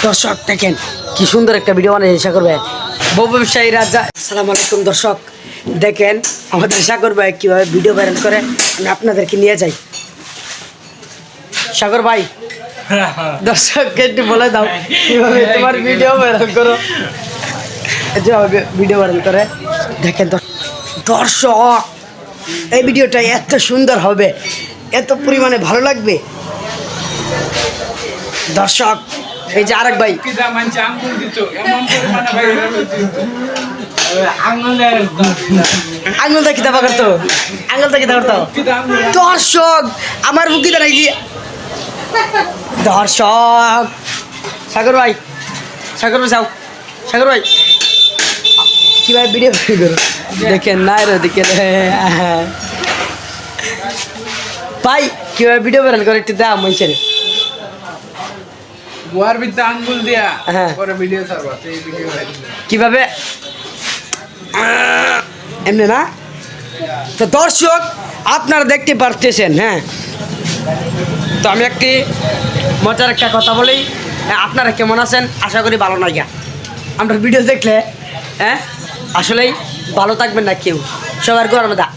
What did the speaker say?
দর্শক দেখেন কি সুন্দর একটা ভিডিও বানিয়েছে সাগর ভাই। বউ ব্যবসায়ী রাজা। আসসালামু আলাইকুম দর্শক, দেখেন আমাদের সাগর ভাই কীভাবে ভিডিও ভাইরাল করে, আমি আপনাদেরকে নিয়ে যাই। সাগর ভাই, দর্শককে একটু বলে দাও কীভাবে তোমার ভিডিও ভাইরাল করো, যেভাবে ভিডিও ভাইরাল করে। দেখেন দর্শক, এই ভিডিওটা এত সুন্দর হবে, এত পরিমাণে ভালো লাগবে দর্শক। এই যে আরেক ভাই আঙুল দেখি দাবা করতো, আঙুল দেখি করতো। দর্শক আমার বুকিতে নাকি দর্শক। সাগর ভাই, সাগর ভাই যাও, সাগর ভাই কীভাবে ভিডিও করো দেখেন না রে দিকে ভাই, কীভাবে ভিডিও ভাইরাল করে একটু দাও মহিষের গোয়ার বিদ্যা আঙ্গুল দিয়া হ্যাঁ পরে ভিডিও ছাড়বা, এই ভিডিও কিভাবে এমনি না। তো দর্শক আপনারা দেখতে পারতেছেন, হ্যাঁ। তো আমি একটি মজার একটা কথা বলি, আপনারা কেমন আছেন? আশা করি ভালো না গিয়া। আমরা ভিডিও দেখলে আসলেই ভালো থাকবেন না কেউ, সবার গরমে দা